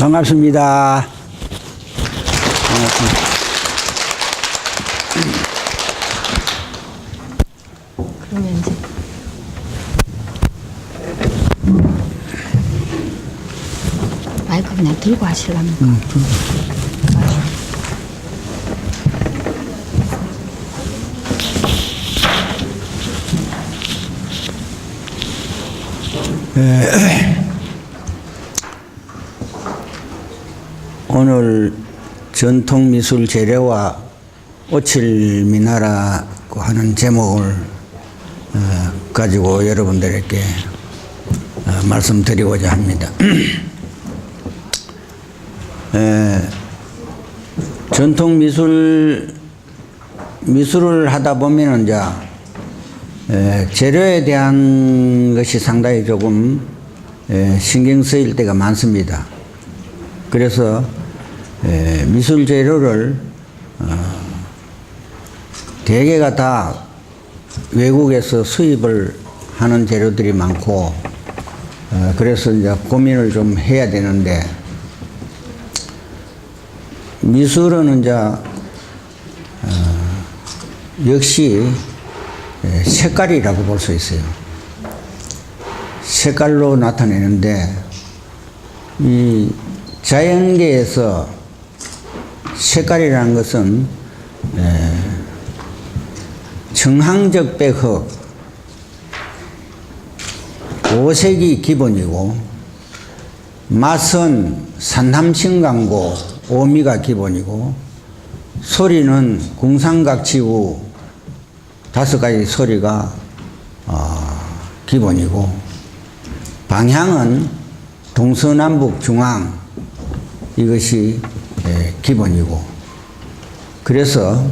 반갑습니다. 그러면 이제 마이크 그냥 들고 하시려니까. 오늘 전통미술 재래와 오칠미나라고 하는 제목을 가지고 여러분들에게 말씀드리고자 합니다. 전통미술을 하다 보면 이제 재료에 대한 것이 상당히 조금 신경 쓰일 때가 많습니다. 그래서 미술 재료를 대개가 다 외국에서 수입을 하는 재료들이 많고, 그래서 이제 고민을 좀 해야 되는데, 미술은 이제 역시 색깔이라고 볼 수 있어요. 색깔로 나타내는데, 이 자연계에서 색깔이라는 것은 청황적 백흑, 오색이 기본이고, 맛은 산삼신강고, 오미가 기본이고, 소리는 궁상각지우 5가지 소리가 기본이고, 방향은 동서남북 중앙, 이것이 기본이고, 그래서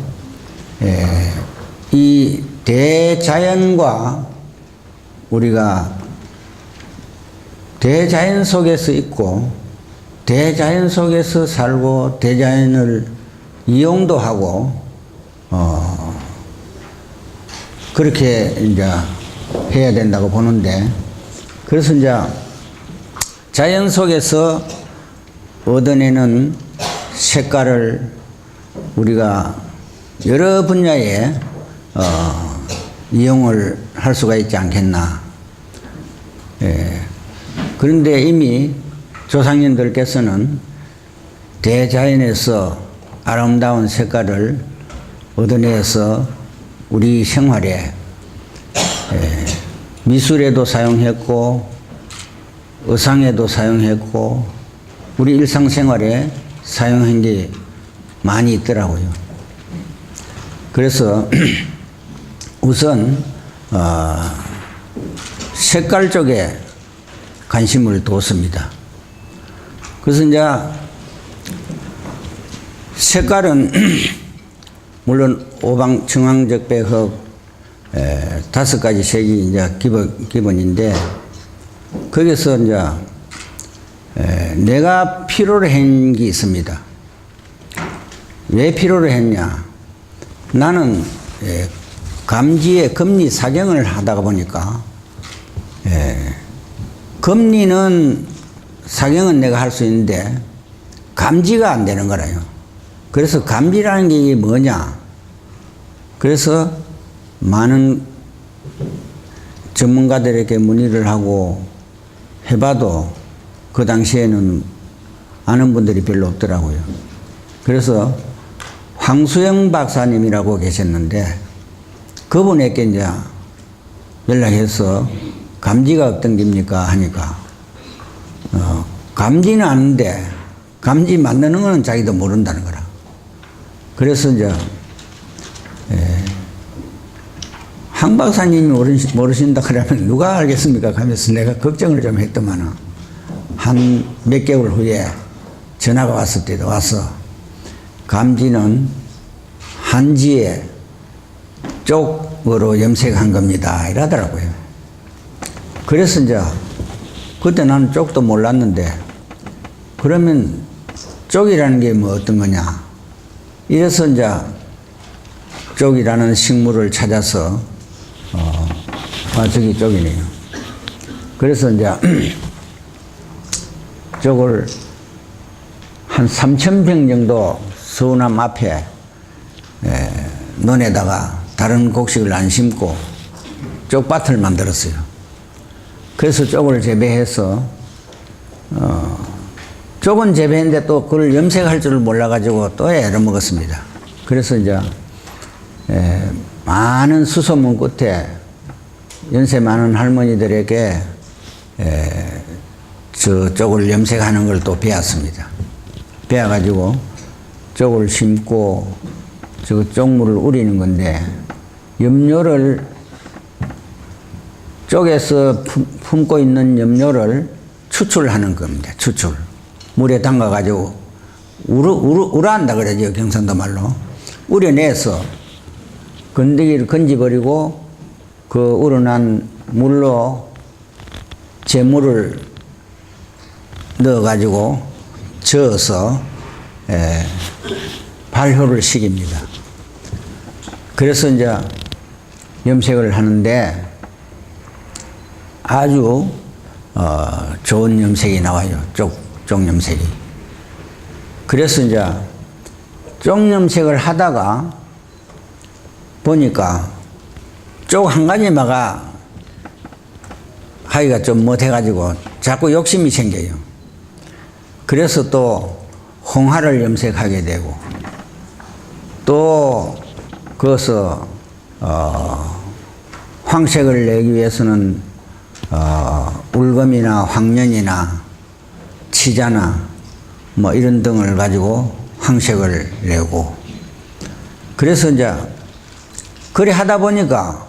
이 대자연과 우리가 대자연 속에서 있고, 대자연 속에서 살고, 대자연을 이용도 하고, 그렇게 이제 해야 된다고 보는데, 그래서 이제 자연 속에서 얻어내는 색깔을 우리가 여러 분야에 이용을 할 수가 있지 않겠나. 그런데 이미 조상님들께서는 대자연에서 아름다운 색깔을 얻어내서 우리 생활에 미술에도 사용했고, 의상에도 사용했고, 우리 일상생활에 사용한 게 많이 있더라고요. 그래서 우선 색깔 쪽에 관심을 두었습니다. 그래서 이제 색깔은 물론 오방 청황적 백흑 5가지 색이 이제 기본인데, 거기서 이제 내가 필요로 한 게 있습니다. 왜 필요로 했냐? 나는 감지의 금리 사경을 하다가 보니까 금리는 사경은 내가 할 수 있는데 감지가 안 되는 거라요. 그래서 감지라는 게 뭐냐? 그래서 많은 전문가들에게 문의를 하고 해봐도 그 당시에는 아는 분들이 별로 없더라고요. 그래서 황수영 박사님이라고 계셨는데, 그분에게 이제 연락해서 감지가 어떤 겁니까 하니까, 감지는 아는데 감지 만드는 거는 자기도 모른다는 거라. 그래서 이제 황 박사님이 모르신다 그러면 누가 알겠습니까 하면서 내가 걱정을 좀 했더만은, 한 몇 개월 후에 전화가 왔을 때도 와서 감지는 한지에 쪽으로 염색한 겁니다 이러더라고요. 그래서 이제 그때 나는 쪽도 몰랐는데, 그러면 쪽이라는 게 뭐 어떤 거냐, 이래서 이제 쪽이라는 식물을 찾아서 저기 쪽이네요. 그래서 이제 쪽을 한 3,000평 정도 서운함 앞에 논에다가 다른 곡식을 안 심고 쪽밭을 만들었어요. 그래서 쪽을 재배해서 쪽은 재배했는데 또 그걸 염색할 줄을 몰라가지고 또 애를 먹었습니다. 그래서 이제 많은 수소문 끝에 연세 많은 할머니들에게 저 쪽을 염색하는 걸 또 배웠습니다. 배워가지고 쪽을 심고 저 쪽물을 우리는 건데 염료를 쪽에서 품고 있는 염료를 추출하는 겁니다. 추출. 물에 담가가지고 우러한다 그러죠. 경상도 말로. 우려내서 건더기를 건져버리고 그 우러난 물로 재물을 넣어가지고 저어서 발효를 시킵니다. 그래서 이제 염색을 하는데 아주 좋은 염색이 나와요. 쪽 염색이. 그래서 이제 쪽 염색을 하다가 보니까 쪽 한 가지마가 하기가 좀 못해가지고 자꾸 욕심이 생겨요. 그래서 또 홍화를 염색하게 되고 또 거기서 황색을 내기 위해서는 울검이나 황년이나 치자나 뭐 이런 등을 가지고 황색을 내고 그래서 이제 그래 하다 보니까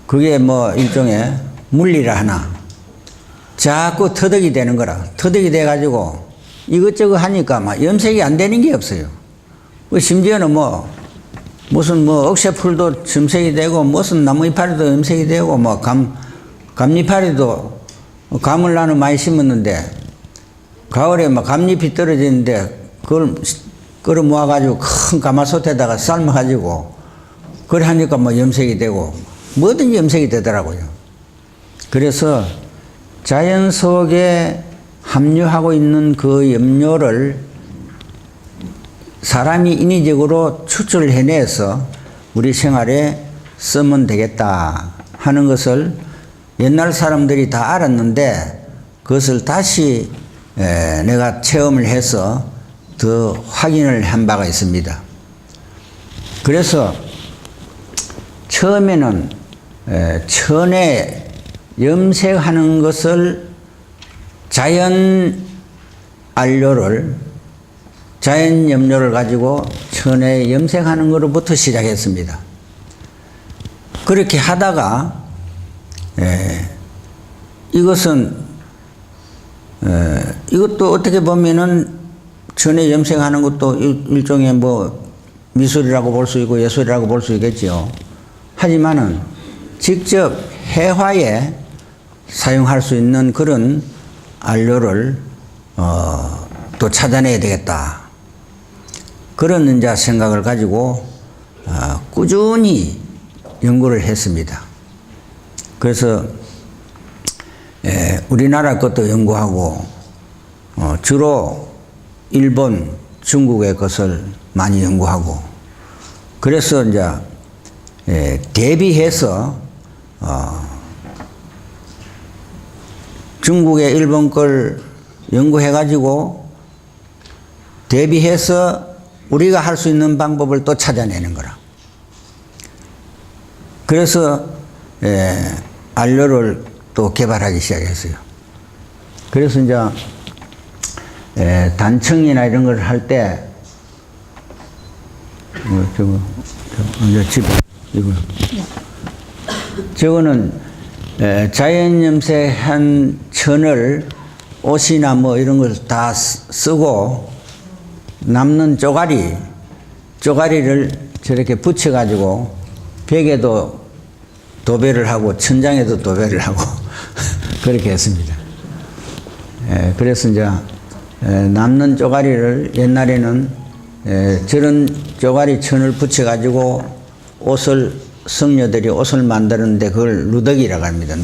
그게 뭐 일종의 물리라 하나 자꾸 터득이 되는 거라. 터득이 돼가지고 이것저것 하니까 막 염색이 안 되는 게 없어요. 심지어는 뭐 무슨 뭐 억새풀도 염색이 되고 무슨 나무 이파리도 염색이 되고 뭐 감잎파리도 감을 나는 많이 심었는데 가을에 막 감잎이 떨어지는데 그걸 끌어 모아가지고 큰 가마솥에다가 삶아가지고 그래 하니까 뭐 염색이 되고 뭐든지 염색이 되더라고요. 그래서 자연 속에 함유하고 있는 그 염료를 사람이 인위적으로 추출해내서 우리 생활에 쓰면 되겠다 하는 것을 옛날 사람들이 다 알았는데 그것을 다시 내가 체험을 해서 더 확인을 한 바가 있습니다. 그래서 처음에는 천에 염색하는 것을 자연 안료를 자연 염료를 가지고 천에 염색하는 것부터 시작했습니다. 그렇게 하다가 이것은 이것도 어떻게 보면은 천에 염색하는 것도 일종의 뭐 미술이라고 볼 수 있고 예술이라고 볼 수 있겠죠. 하지만은 직접 해화에 사용할 수 있는 그런 안료를 또 찾아내야 되겠다. 그런 이제 생각을 가지고 꾸준히 연구를 했습니다. 그래서 우리나라 것도 연구하고 주로 일본, 중국의 것을 많이 연구하고 그래서 이제 대비해서 중국의 일본 걸 연구해 가지고 대비해서 우리가 할 수 있는 방법을 또 찾아내는 거라. 그래서 안료를 또 개발하기 시작했어요. 그래서 이제 단청이나 이런 걸 할 때 이제 집에 이거 저거는 자연 염색한 천을 옷이나 뭐 이런 걸 다 쓰고 남는 쪼가리를 저렇게 붙여가지고 벽에도 도배를 하고 천장에도 도배를 하고 그렇게 했습니다. 그래서 이제 남는 쪼가리를 옛날에는 저런 쪼가리 천을 붙여가지고 옷을 성녀들이 옷을 만드는데 그걸 누더기라고 합니다.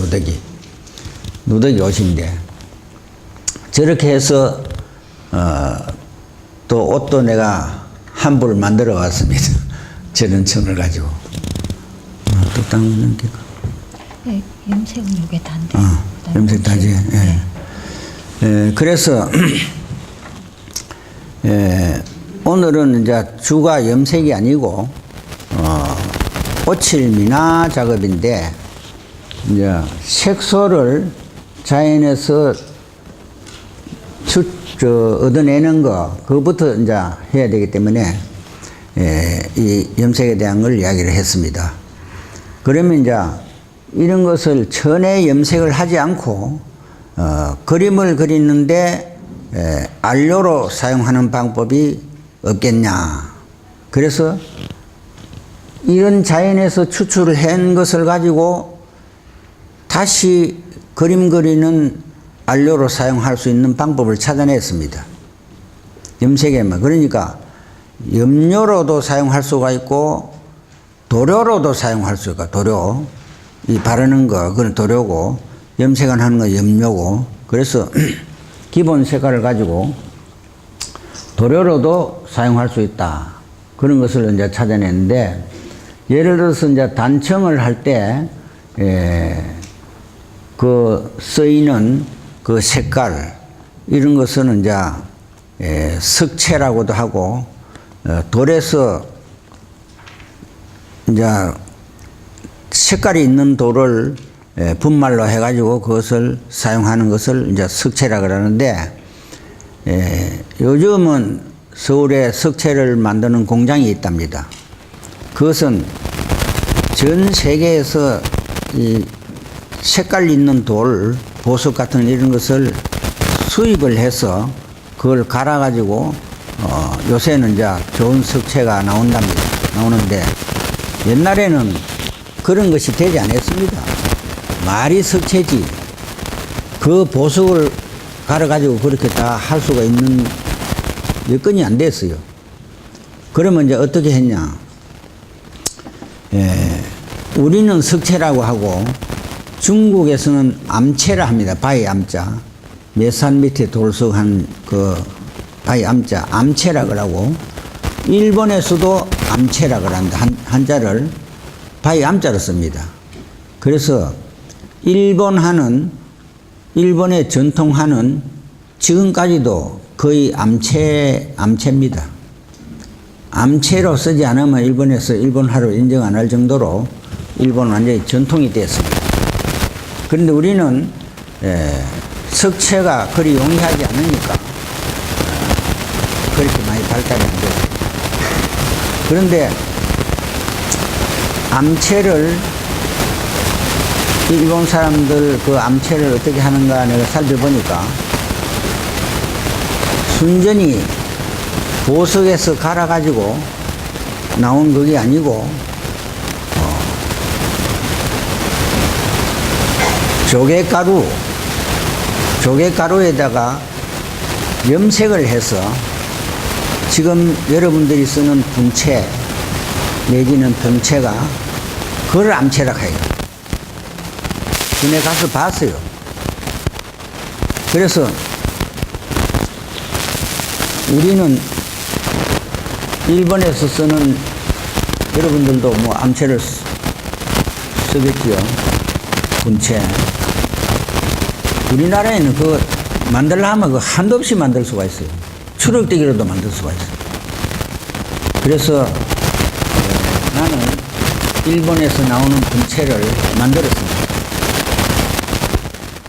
누더기 옷인데 저렇게 해서 또 옷도 내가 한 벌 만들어 왔습니다. 저런 천을 가지고. 또 다른 거 넘길까? 네, 염색은 요게 단데. 염색 다지. 예. 예, 그래서 오늘은 이제 주가 염색이 아니고 오칠 미나 작업인데 이제 색소를 자연에서 얻어내는 거 그것부터 이제 해야 되기 때문에 이 염색에 대한 걸 이야기를 했습니다. 그러면 이제 이런 것을 천에 염색을 하지 않고 그림을 그리는데 안료로 사용하는 방법이 없겠냐. 그래서 이런 자연에서 추출을 한 것을 가지고 다시 그림 그리는 안료로 사용할 수 있는 방법을 찾아냈습니다. 염색에만. 그러니까 염료로도 사용할 수가 있고 도료로도 사용할 수 있고, 도료. 이 바르는 거, 그건 도료고, 염색을 하는 거 염료고, 그래서 기본 색깔을 가지고 도료로도 사용할 수 있다. 그런 것을 이제 찾아냈는데, 예를 들어서 이제 단청을 할 때, 그 쓰이는 그 색깔, 이런 것은 이제 석채라고도 하고, 돌에서 이제 색깔이 있는 돌을 분말로 해가지고 그것을 사용하는 것을 이제 석채라 그러는데, 요즘은 서울에 석채를 만드는 공장이 있답니다. 그것은 전 세계에서 이 색깔 있는 돌, 보석 같은 이런 것을 수입을 해서 그걸 갈아가지고 요새는 이제 좋은 석채가 나온답니다. 나오는데 옛날에는 그런 것이 되지 않았습니다. 말이 석채지. 그 보석을 갈아가지고 그렇게 다 할 수가 있는 여건이 안 됐어요. 그러면 이제 어떻게 했냐. 우리는 석채라고 하고 중국에서는 암채라 합니다. 바위 암자. 메산 밑에 돌석한 그 바위 암자. 암채라 그러고 일본에서도 암채라 그런다. 한자를 바위 암자로 씁니다. 그래서 일본의 전통하는 지금까지도 거의 암채입니다. 암채로 쓰지 않으면 일본에서 일본화로 인정 안 할 정도로 일본은 완전히 전통이 되었습니다. 그런데 우리는 석채가 그리 용이하지 않으니까 그렇게 많이 발달이 안 됐어요. 그런데 암채를 일본 사람들 그 암채를 어떻게 하는가 내가 살펴보니까 순전히 보석에서 갈아가지고 나온 그게 아니고 조개가루에다가 염색을 해서 지금 여러분들이 쓰는 분채 내지는 병채가 그걸 암채라고 해요. 군에 가서 봤어요. 그래서 우리는 일본에서 쓰는 여러분들도 뭐 암채를 쓰겠지요. 분채. 우리나라에는 그거 만들려면 그 한도 없이 만들 수가 있어요. 추럭대기로도 만들 수가 있어요. 그래서 나는 일본에서 나오는 분채를 만들었습니다.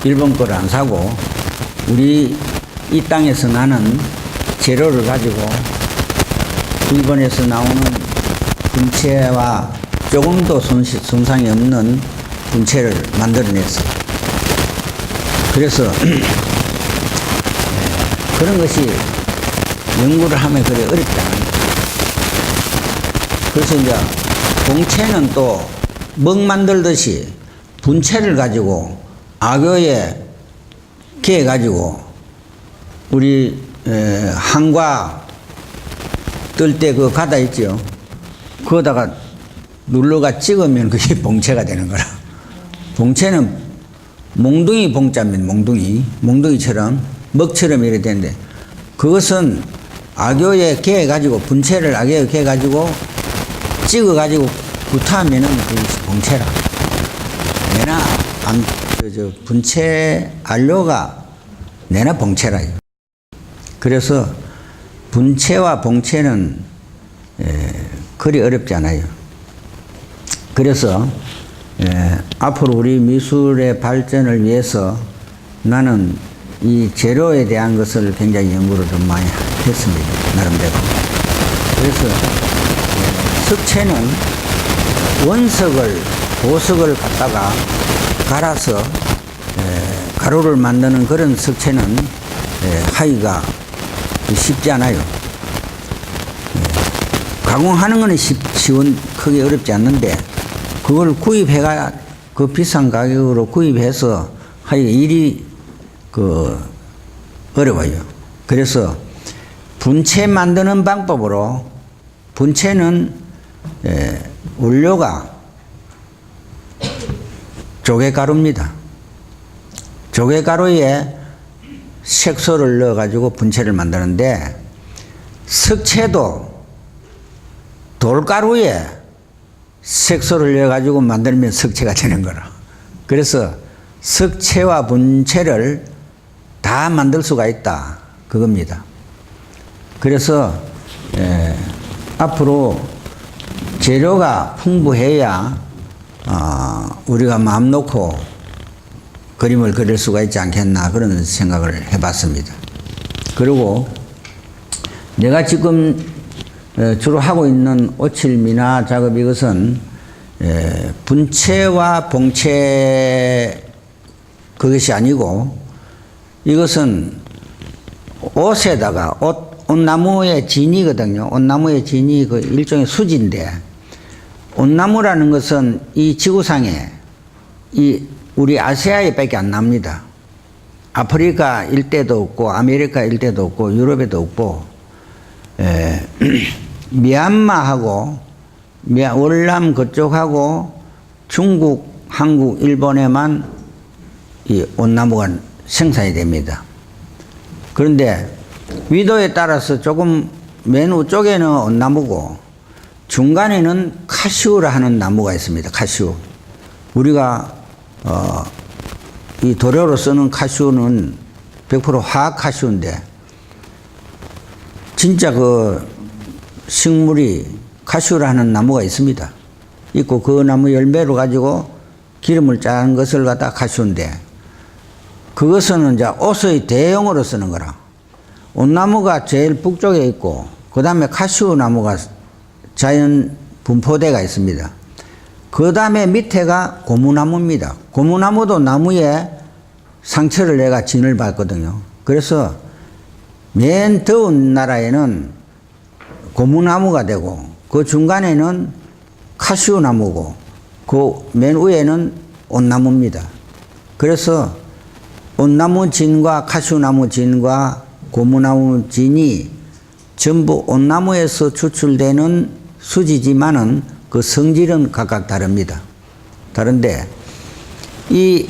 일본 거를 안 사고 우리 이 땅에서 나는 재료를 가지고 일본에서 나오는 분채와 조금도 손상이 없는 분채를 만들어냈어요. 그래서 그런 것이 연구를 하면 그래 어렵지 않아요. 그래서 이제 봉채는 또 먹 만들듯이 분채를 가지고 악어에 개가지고 우리 한과 뜰 때 그 가다 있죠. 그거다가 눌러가 찍으면 그게 봉채가 되는 거라. 봉채는 몽둥이 봉자입니다. 몽둥이처럼 먹처럼 이렇게 되는데 그것은 악교에 개해가지고, 분체를 악교에 개해가지고, 찍어가지고 구타하면은 그것이 봉체라. 내나, 분체, 안료가 내나 봉체라. 그래서 분체와 봉체는 그리 어렵지 않아요. 그래서 앞으로 우리 미술의 발전을 위해서 나는 이 재료에 대한 것을 굉장히 연구를 좀 많이 했습니다. 나름대로. 그래서 석체는 원석을, 보석을 갖다가 갈아서 가루를 만드는 그런 석체는 하기가 쉽지 않아요. 가공하는 것은 쉬운, 크게 어렵지 않는데 그걸 구입해가 그 비싼 가격으로 구입해서 하기가 일이 어려워요. 그래서 분체 만드는 방법으로 분체는 원료가 조개가루입니다. 조개가루에 색소를 넣어가지고 분체를 만드는데 석체도 돌가루에 색소를 넣어가지고 만들면 석체가 되는 거라. 그래서 석체와 분체를 다 만들 수가 있다. 그겁니다. 그래서 앞으로 재료가 풍부해야 우리가 마음 놓고 그림을 그릴 수가 있지 않겠나 그런 생각을 해봤습니다. 그리고 내가 지금 주로 하고 있는 오칠 미나 작업 이것은 분체와 봉체 그것이 아니고 이것은 옷에다가 옷나무의 진이거든요. 옷나무의 진이 그 일종의 수지인데 옷나무라는 것은 이 지구상에 우리 아시아에 밖에 안 납니다. 아프리카 일대도 없고 아메리카 일대도 없고 유럽에도 없고 미얀마하고 월남 그쪽하고 중국, 한국, 일본에만 이 온나무가 생산이 됩니다. 그런데 위도에 따라서 조금 맨 위쪽에는 온나무고 중간에는 카시우라 하는 나무가 있습니다. 카시우. 우리가 이 도료로 쓰는 카시우는 100% 화학 카시우인데 진짜 그 식물이 카시우라 하는 나무가 있습니다. 있고 그 나무 열매로 가지고 기름을 짜는 것을 갖다 카시우인데 그것은 이제 옷의 대용으로 쓰는 거라. 온나무가 제일 북쪽에 있고 그 다음에 카시우 나무가 자연 분포대가 있습니다. 그 다음에 밑에가 고무나무입니다. 고무나무도 나무에 상처를 내가 진을 받거든요. 그래서 맨 더운 나라에는 고무나무가 되고 그 중간에는 카시우나무고 그 맨 위에는 온나무입니다. 그래서 온나무 진과 카시우나무 진과 고무나무 진이 전부 온나무에서 추출되는 수지지만은 그 성질은 각각 다릅니다. 다른데 이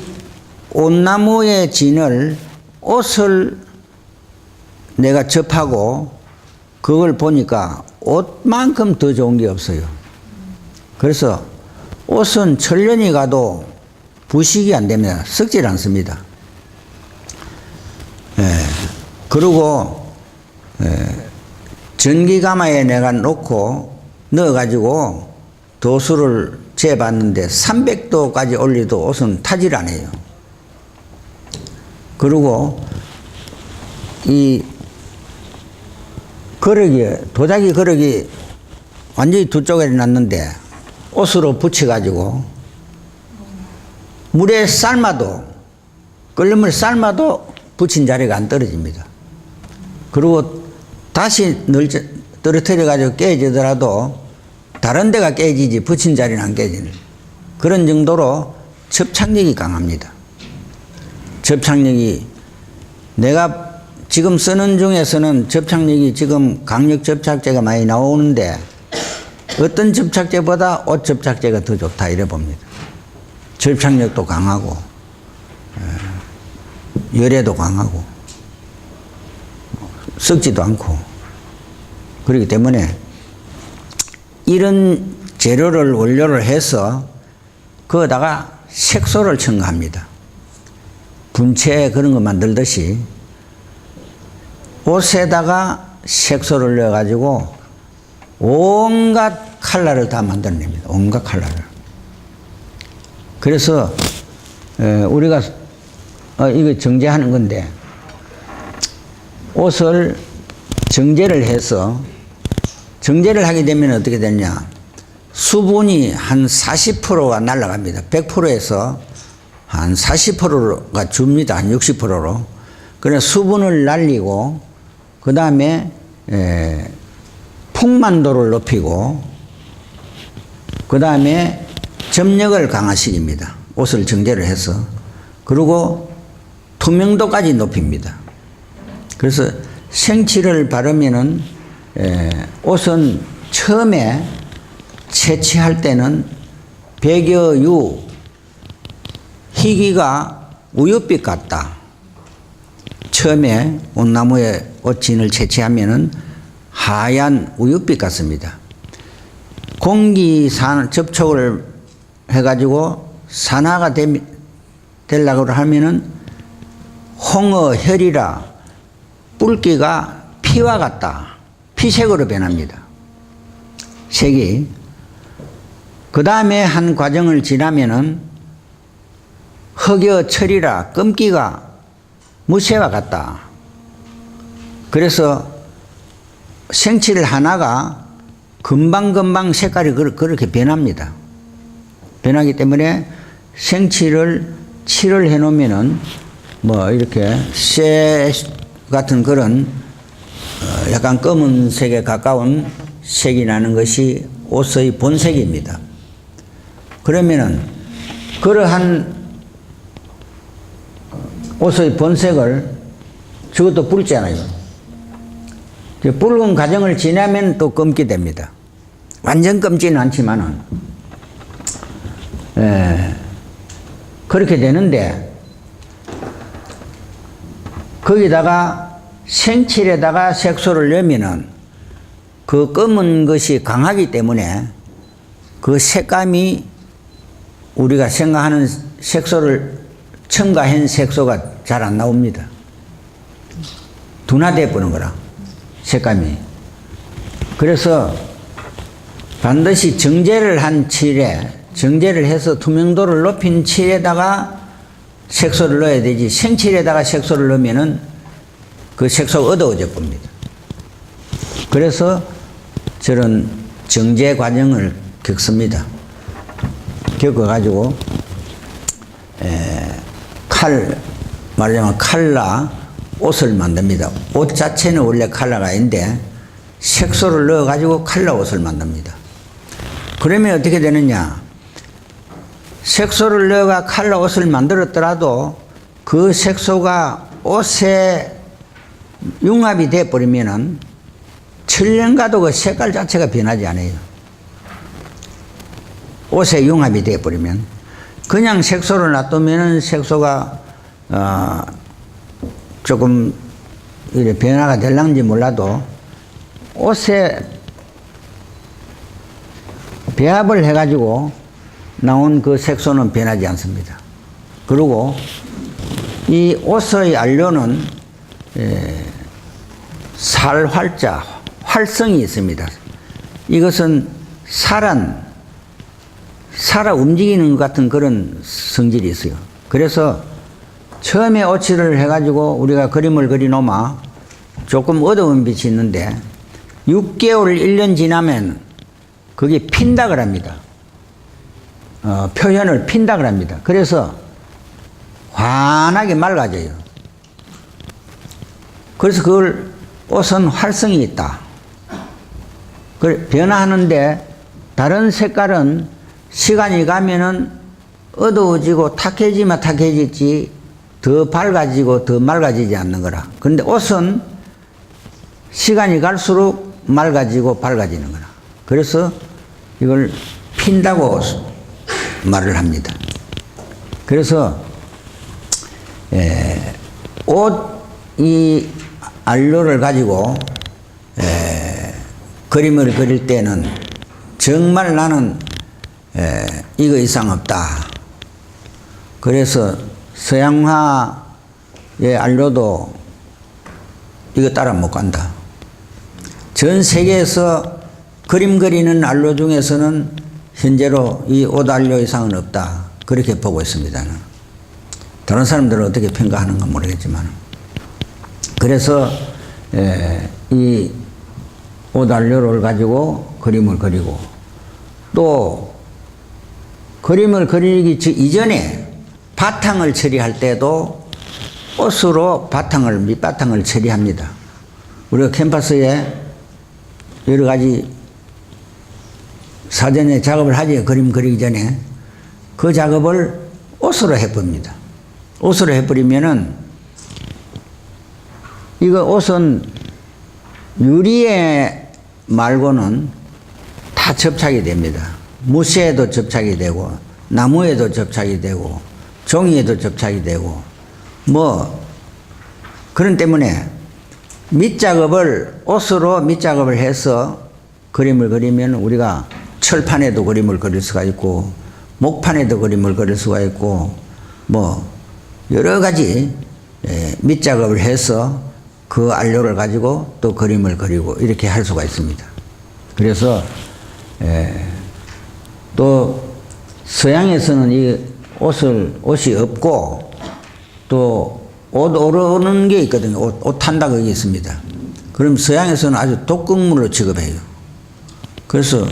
온나무의 진을 옷을 내가 접하고 그걸 보니까 옷만큼 더 좋은 게 없어요. 그래서 옷은 천년이 가도 부식이 안 됩니다. 썩질 않습니다. 그리고 전기가마에 내가 놓고 넣어가지고 도수를 재봤는데 300도까지 올려도 옷은 타질 않아요. 그리고 이 도자기 그릇이 완전히 두 쪽에 놨는데 옷으로 붙여가지고 물에 삶아도 끓는 삶아도 붙인 자리가 안 떨어집니다. 그리고 다시 떨어뜨려가지고 깨지더라도 다른 데가 깨지지 붙인 자리는 안 깨지는 그런 정도로 접착력이 강합니다. 접착력이 내가 지금 쓰는 중에서는 접착력이 지금 강력 접착제가 많이 나오는데 어떤 접착제보다 옷 접착제가 더 좋다 이래 봅니다. 접착력도 강하고 열에도 강하고 썩지도 않고 그렇기 때문에 이런 재료를 원료를 해서 거기다가 색소를 첨가합니다. 분체 그런 거 만들듯이 옷에다가 색소를 넣어가지고 온갖 컬러를 다 만들어냅니다. 온갖 컬러를. 그래서 우리가 이거 정제하는 건데 옷을 정제를 해서 정제를 하게 되면 어떻게 되냐, 수분이 한 40%가 날아갑니다. 100%에서 한 40%가 줍니다. 한 60%로. 그래서 수분을 날리고 그 다음에 풍만도를 높이고 그 다음에 접력을 강화시킵니다. 옷을 정제를 해서. 그리고 투명도까지 높입니다. 그래서 생칠을 바르면은 옷은 처음에 채취할 때는 백여유, 희기가 우윳빛 같다. 처음에 옷나무에 옷진을 채취하면은 하얀 우윳빛 같습니다. 공기산 접촉을 해가지고 산화가 되려고 하면은 홍어, 혈이라 뿔기가 피와 같다. 피색으로 변합니다. 색이. 그 다음에 한 과정을 지나면은 흑여, 철이라 끔기가 무쇠와 같다. 그래서 생칠 하나가 금방금방 색깔이 그렇게 변합니다. 변하기 때문에 생칠을 칠을 해 놓으면은 뭐 이렇게 쇠 같은 그런 약간 검은색에 가까운 색이 나는 것이 옷의 본색입니다. 그러면은 그러한 옷의 본색을 저것도 붉잖아요. 붉은 과정을 지나면 또 검게 됩니다. 완전 검지는 않지만은 그렇게 되는데 거기다가 생칠에다가 색소를 넣으면은 그 검은 것이 강하기 때문에 그 색감이 우리가 생각하는 색소를 첨가한 색소가 잘 안 나옵니다. 둔화되어 버는 거라, 색감이. 그래서 반드시 정제를 한 칠에, 정제를 해서 투명도를 높인 칠에다가 색소를 넣어야 되지, 생칠에다가 색소를 넣으면은 그 색소가 어두워져 봅니다. 그래서 저런 정제 과정을 겪습니다. 겪어가지고, 말하자면 칼라 옷을 만듭니다. 옷 자체는 원래 칼라가 있는데 색소를 넣어가지고 칼라 옷을 만듭니다. 그러면 어떻게 되느냐? 색소를 넣어가 칼라 옷을 만들었더라도 그 색소가 옷에 융합이 되어버리면은 천년 가도 그 색깔 자체가 변하지 않아요. 옷에 융합이 되어버리면. 그냥 색소를 놔두면은 색소가 조금 이렇게 변화가 될런지 몰라도 옷에 배합을 해가지고 나온 그 색소는 변하지 않습니다. 그리고 이 옷의 안료는 살활자, 활성이 있습니다. 이것은 살아 움직이는 것 같은 그런 성질이 있어요. 그래서 처음에 오칠을 해가지고 우리가 그림을 그리놓으면 조금 어두운 빛이 있는데 6개월, 1년 지나면 그게 핀다고 합니다. 표현을 핀다고 합니다. 그래서 환하게 맑아져요. 그래서 그걸 옷은 활성이 있다. 변화하는데 다른 색깔은 시간이 가면은 어두워지고 탁해지면 탁해지지 더 밝아지고 더 맑아지지 않는 거라. 그런데 옷은 시간이 갈수록 맑아지고 밝아지는 거라. 그래서 이걸 핀다고 말을 합니다. 그래서 옷 이 안료를 가지고 그림을 그릴 때는 정말 나는 이거 이상 없다. 그래서 서양화의 안료도 이거 따라 못 간다. 전 세계에서 그림 그리는 안료 중에서는 현재로 이 옷 안료 이상은 없다. 그렇게 보고 있습니다. 다른 사람들은 어떻게 평가하는가 모르겠지만. 그래서 이 옷 안료를 가지고 그림을 그리고, 또 그림을 그리기 이전에 바탕을 처리할 때도 옷으로 밑바탕을 처리합니다. 우리가 캔버스에 여러 가지 사전에 작업을 하지, 그림 그리기 전에. 그 작업을 옷으로 해봅니다. 옷으로 해버리면은, 이거 옷은 유리에 말고는 다 접착이 됩니다. 무쇠에도 접착이 되고, 나무에도 접착이 되고, 종이에도 접착이 되고, 그런 때문에 옷으로 밑작업을 해서 그림을 그리면 우리가 철판에도 그림을 그릴 수가 있고, 목판에도 그림을 그릴 수가 있고, 여러 가지 밑작업을 해서 그 안료를 가지고 또 그림을 그리고 이렇게 할 수가 있습니다. 그래서 또 서양에서는 이 옷이 없고, 또 옷 오르는 게 있거든요. 옷 탄다 그게 있습니다. 그럼 서양에서는 아주 독극물로 취급해요. 그래서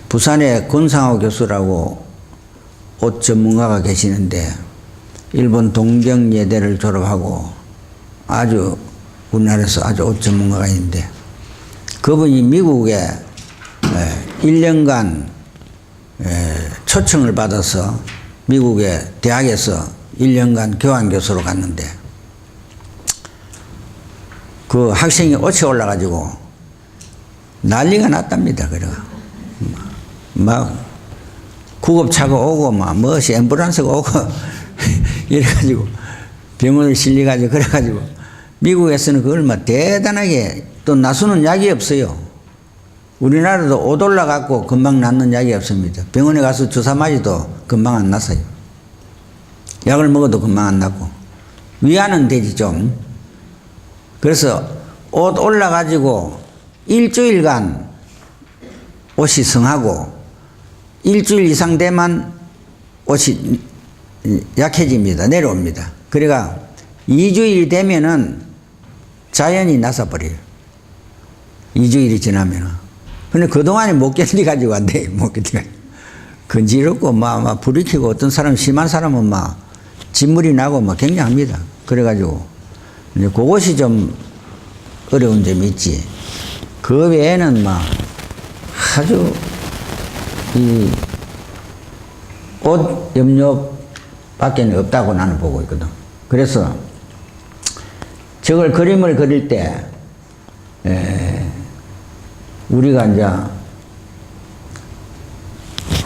부산에 권상호 교수라고 옷 전문가가 계시는데, 일본 동경예대를 졸업하고 아주 우리나라에서 아주 옷 전문가가 있는데, 그분이 미국에 1년간 초청을 받아서 미국의 대학에서 1년간 교환교수로 갔는데, 그 학생이 옷이 올라가지고 난리가 났답니다. 그래가 막 구급차가 오고 무엇이 앰뷸런스가 오고 이래가지고 병원을 실려가지고, 그래가지고 미국에서는 그걸 대단하게, 또 나수는 약이 없어요. 우리나라도 옷 올라갖고 금방 낫는 약이 없습니다. 병원에 가서 주사 맞아도 금방 안 났어요. 약을 먹어도 금방 안 낫고. 위안은 되지 좀. 그래서 옷 올라가지고 일주일간 옷이 성하고, 일주일 이상 되면 옷이 약해집니다. 내려옵니다. 그러니까 2주일 되면은 자연히 나서버려요. 2주일이 지나면은. 근데 그동안에 못 견디가지고 안 돼. 못 견디가지고. 건지럽고 불이 켜고, 어떤 사람, 심한 사람은 진물이 나고 굉장합니다. 그래가지고 이제 그것이 좀 어려운 점이 있지. 그 외에는 아주 이 옷 염료밖에 없다고 나는 보고 있거든. 그래서 저걸 그림을 그릴 때 우리가 이제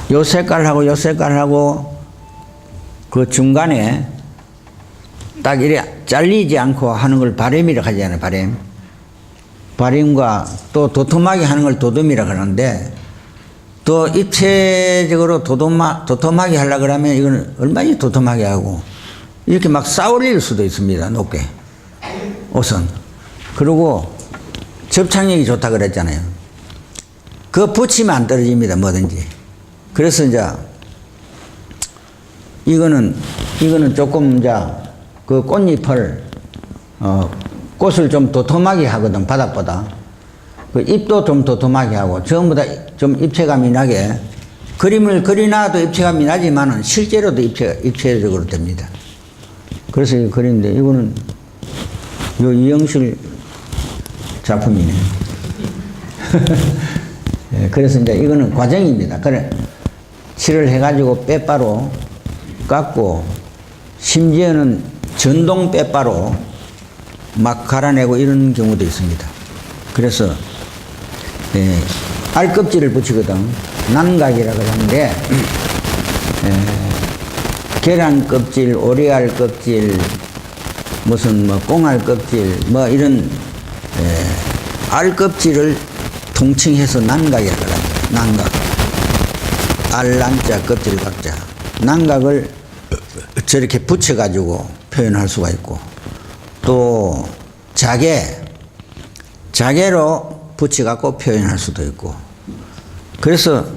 요 색깔하고 요 색깔하고 그 중간에 딱 이래 잘리지 않고 하는 걸 바램이라고 하잖아요. 바램과 또 도톰하게 하는 걸 도톰이라고 하는데, 또 입체적으로 도톰하게 하려고 그러면 이건 얼마나 도톰하게 하고, 이렇게 쌓아올릴 수도 있습니다. 높게. 옷은. 그리고 접착력이 좋다 그랬잖아요. 그거 붙이면 안 떨어집니다. 뭐든지. 그래서 이제 이거는 조금 이제 그 꽃잎을 꽃을 좀 도톰하게 하거든. 바닥보다. 그 잎도 좀 도톰하게 하고, 전부 다 좀 입체감이 나게. 그림을 그리나도 입체감이 나지만은 실제로도 입체적으로 됩니다. 그래서 이 그림인데, 이거는 요 이영실 작품이네. 그래서 이제 이거는 과정입니다. 그래, 칠을 해가지고 빼바로 깎고, 심지어는 전동 빼바로 막 갈아내고 이런 경우도 있습니다. 그래서 알껍질을 붙이거든. 난각이라고 하는데, 계란 껍질, 오리알 껍질, 무슨 꽁알 껍질, 이런 알 껍질을 통칭해서 난각이라고 합니다. 난각. 알란자 껍질 각자. 난각을 저렇게 붙여가지고 표현할 수가 있고, 또 자개로 붙여갖고 표현할 수도 있고. 그래서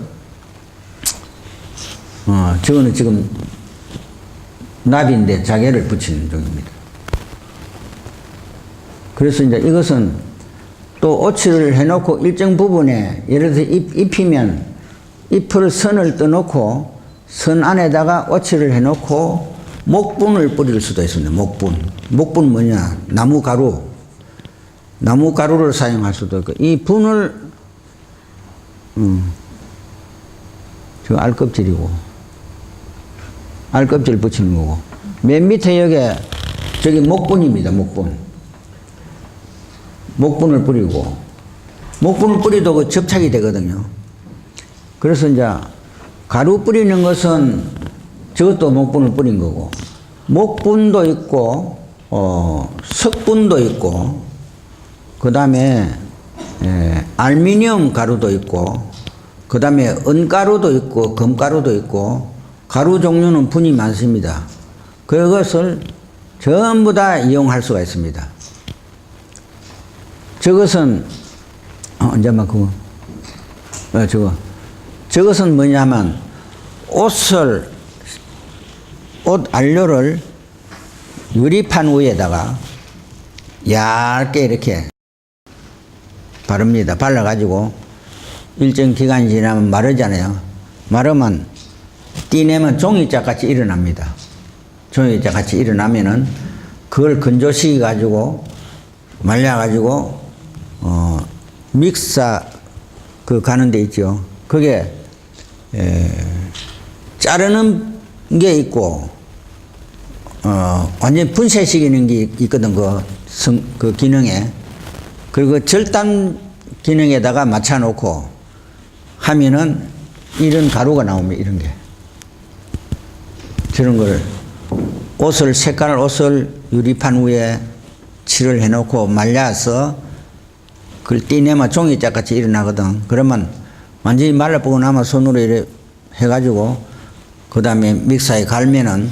저거는 지금 나비인데 자개를 붙이는 종입니다. 그래서 이제 이것은 또 오치를 해놓고 일정 부분에 예를 들어서 잎이면 잎을 선을 떠놓고 선 안에다가 오치를 해놓고 목분을 뿌릴 수도 있습니다. 목분 뭐냐? 나무가루를 사용할 수도 있고, 이 분을 저 알껍질이고, 알껍질 붙이는 거고, 맨 밑에 여기 저기 목분입니다. 목분을 뿌리고, 목분을 뿌리도 그 접착이 되거든요. 그래서 이제 가루 뿌리는 것은 저것도 목분을 뿌린 거고, 목분도 있고 석분도 있고, 그 다음에 알미늄 가루도 있고, 그 다음에 은가루도 있고 금가루도 있고, 가루 종류는 분이 많습니다. 그것을 전부 다 이용할 수가 있습니다. 저것은 이제만 저것은 뭐냐면 옷 안료를 유리판 위에다가 얇게 이렇게 바릅니다. 발라가지고 일정 기간이 지나면 마르잖아요. 마르면 띠내면 종이짝 같이 일어납니다. 종이짝 같이 일어나면은 그걸 건조시켜 가지고 말려가지고 믹사 가는 데 있죠. 그게 자르는 게 있고 완전 분쇄시키는 게 있거든. 그 기능에. 그리고 절단 기능에다가 맞춰놓고 하면은 이런 가루가 나옵니다. 이런 게. 저런 걸 옷을 유리판 위에 칠을 해놓고 말려서 그걸 띠내면 종이짝 같이 일어나거든. 그러면 완전히 말라보고 나면 손으로 이렇게 해가지고 그 다음에 믹서에 갈면은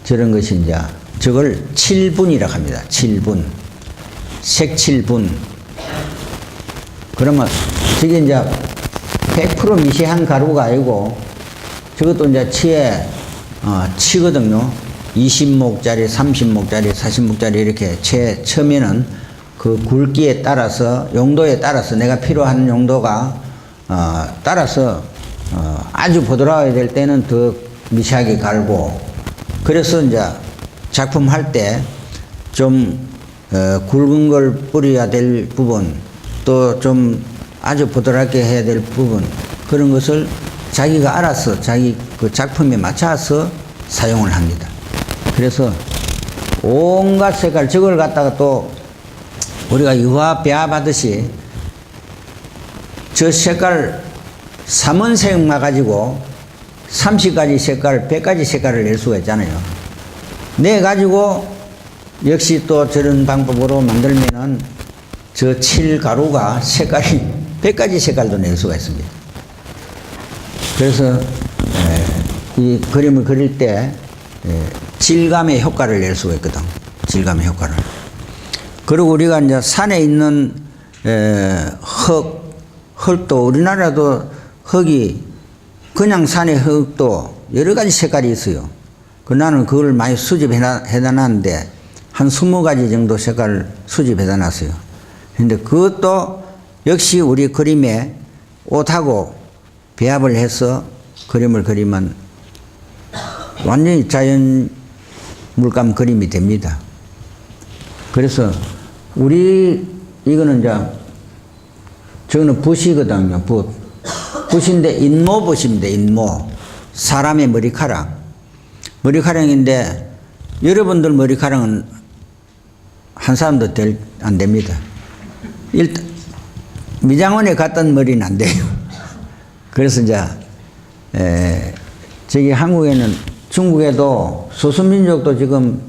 저런 것이 이제 저걸 칠분이라고 합니다. 색칠분. 그러면 저게 이제 100% 미세한 가루가 아니고 저것도 이제 치거든요. 20목짜리, 30목짜리, 40목짜리 이렇게 쳐면은 그 굵기에 따라서, 용도에 따라서 내가 필요한 용도가 따라서 아주 부드러워야 될 때는 더 미세하게 갈고, 그래서 이제 작품 할 때 좀 굵은 걸 뿌려야 될 부분, 또 좀 아주 부드럽게 해야 될 부분, 그런 것을 자기가 알아서 자기 그 작품에 맞춰서 사용을 합니다. 그래서 온갖 색깔, 저걸 갖다가 또 우리가 유화 배합하듯이 저 색깔 3원색만 가지고 30가지 색깔, 100가지 색깔을 낼 수가 있잖아요. 내 가지고 역시 또 저런 방법으로 만들면은 저 칠 가루가 색깔이 100가지 색깔도 낼 수가 있습니다. 그래서 이 그림을 그릴 때 질감의 효과를 낼 수가 있거든. 질감의 효과를. 그리고 우리가 이제 산에 있는 흙도, 우리나라도 흙이 그냥 산의 흙도 여러 가지 색깔이 있어요. 나는 그걸 많이 수집해다 놨는데 한 20가지 정도 색깔을 수집해다 놨어요. 근데 그것도 역시 우리 그림에 옷하고 배합을 해서 그림을 그리면 완전히 자연 물감 그림이 됩니다. 그래서 이거는 이제 저거는 붓이거든요. 붓인데 인모붓입니다. 인모. 사람의 머리카락인데 여러분들 머리카락은 한 사람도 안 됩니다. 일단 미장원에 갔던 머리는 안 돼요. 그래서 이제 저기 한국에는, 중국에도 소수민족도 지금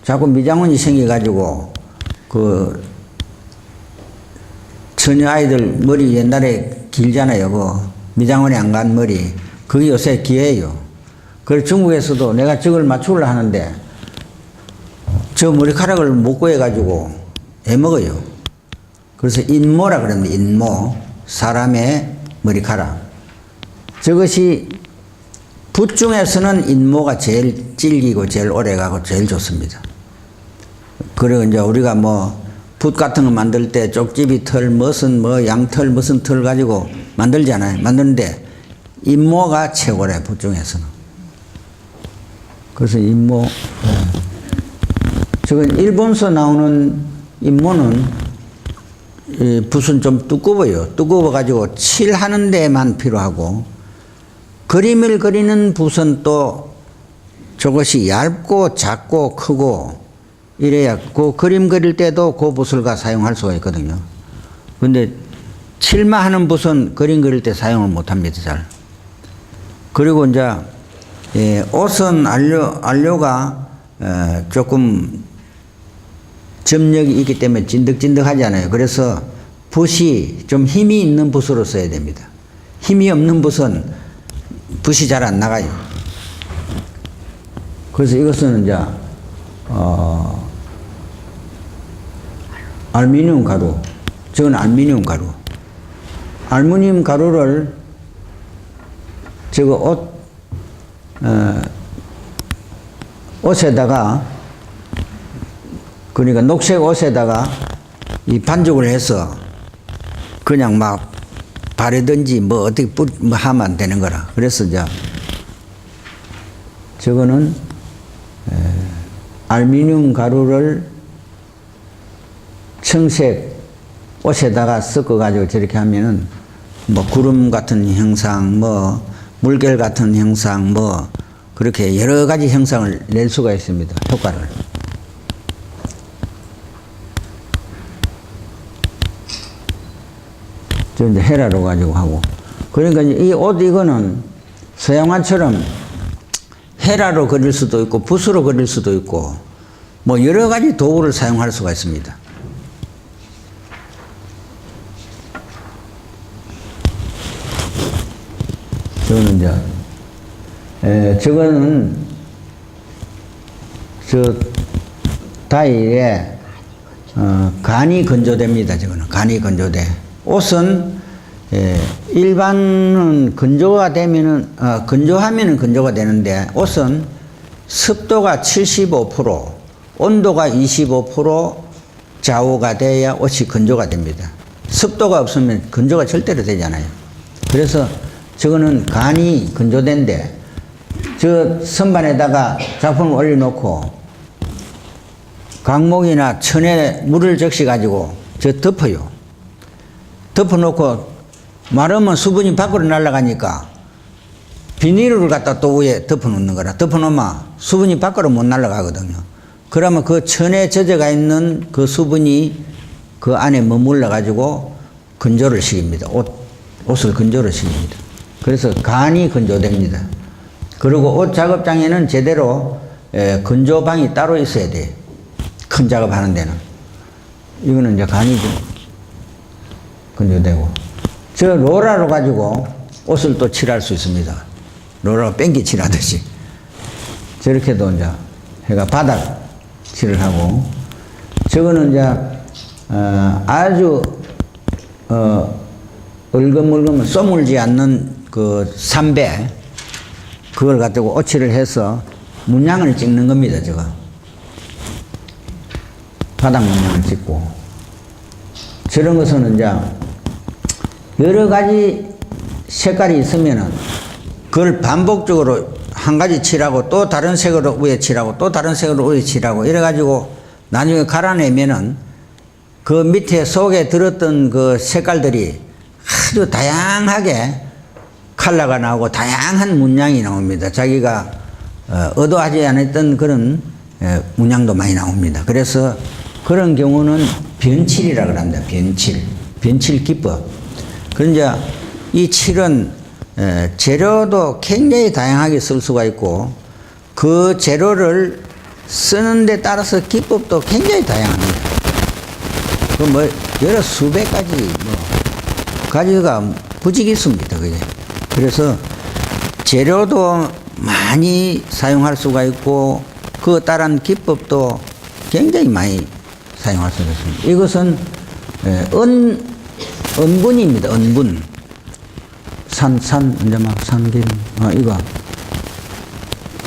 자꾸 미장원이 생겨가지고 그 처녀 아이들 머리 옛날에 길잖아요. 그 미장원에 안 간 머리. 그게 요새 기해요. 그래서 중국에서도 내가 저걸 맞추려 하는데 저 머리카락을 못 구해가지고 애먹어요. 그래서 인모라 그러는데 인모. 사람의 머리카락. 저것이 붓 중에서는 인모가 제일 질기고 제일 오래가고 제일 좋습니다. 그리고 이제 우리가 뭐 붓 같은 거 만들 때 쪽집이 털, 무슨 뭐 양털, 무슨 털 가지고 만들잖아요. 만드는데 인모가 최고래, 붓 중에서는. 그래서 인모. 저건 일본서 나오는 인모는 이 붓은 좀 두꺼워요. 두꺼워가지고 칠하는 데만 필요하고, 그림을 그리는 붓은 또 저것이 얇고 작고 크고 이래야 그 그림 그릴 때도 그 붓을 사용할 수가 있거든요. 근데 칠마하는 붓은 그림 그릴 때 사용을 못 합니다, 잘. 그리고 이제 옷은 안료가 조금 점력이 있기 때문에 찐득찐득하잖아요. 그래서 붓이 좀 힘이 있는 붓으로 써야 됩니다. 힘이 없는 붓은 붓이 잘 안 나가요. 그래서 이것은 이제 알루미늄 가루. 저건 알루미늄 가루. 알루미늄 가루를 저거 옷에다가, 그러니까 녹색 옷에다가 이 반죽을 해서 그냥 막 바르든지 뭐 어떻게 뭐 하면 되는 거라. 그래서 이제 저거는 알루미늄 가루를 청색 옷에다가 섞어가지고 저렇게 하면은 뭐 구름 같은 형상, 뭐 물결 같은 형상, 뭐 그렇게 여러 가지 형상을 낼 수가 있습니다. 효과를. 저 이제 헤라로 가지고 하고. 그러니까 이 옷 이거는 서양화처럼 헤라로 그릴 수도 있고 붓으로 그릴 수도 있고 뭐 여러 가지 도구를 사용할 수가 있습니다. 저거는 이제 저거는 저 다이에 간이 건조됩니다. 저거는 간이 건조돼. 옷은 일반은 건조가 되면은 건조하면은 건조가 되는데 옷은 습도가 75%, 온도가 25% 좌우가 돼야 옷이 건조가 됩니다. 습도가 없으면 건조가 절대로 되지 않아요. 그래서 저거는 간이 건조된데 저 선반에다가 작품을 올려놓고 강목이나 천에 물을 적시 가지고 저 덮어요. 덮어놓고 마르면 수분이 밖으로 날아가니까 비닐을 갖다 또 위에 덮어놓는 거라. 덮어놓으면 수분이 밖으로 못 날아가거든요. 그러면 그 천에 젖어가 있는 그 수분이 그 안에 머물러 가지고 건조를 시킵니다. 옷을 건조를 시킵니다. 그래서 간이 건조됩니다. 그리고 옷 작업장에는 제대로 건조방이 따로 있어야 돼요. 큰 작업하는 데는. 이거는 이제 간이 좀 건조되고. 저 로라로 가지고 옷을 또 칠할 수 있습니다. 로라로 뺑기 칠하듯이. 저렇게도 이제 해가 바닥 칠을 하고. 저거는 이제 아주 얼금얼금 쏘물지 않는 그 삼배, 그걸 가지고 오칠을 해서 문양을 찍는 겁니다. 저거 바닥 문양을 찍고. 저런 것은 이제 여러 가지 색깔이 있으면은 그걸 반복적으로 한 가지 칠하고 또 다른 색으로 위에 칠하고 또 다른 색으로 위에 칠하고 이래 가지고 나중에 갈아내면은 그 밑에 속에 들었던 그 색깔들이 아주 다양하게 컬러가 나오고 다양한 문양이 나옵니다. 자기가 의도하지 않았던 그런 문양도 많이 나옵니다. 그래서 그런 경우는 변칠이라고 합니다. 변칠 기법. 그런데 이 칠은 재료도 굉장히 다양하게 쓸 수가 있고 그 재료를 쓰는 데 따라서 기법도 굉장히 다양합니다. 그 뭐 여러 수백 가지 뭐 가지가 부지기 있습니다. 그게. 그래서 재료도 많이 사용할 수가 있고 그 따른 기법도 굉장히 많이 사용할 수가 있습니다. 이것은 은분입니다. 은분. 이제 막 산기름.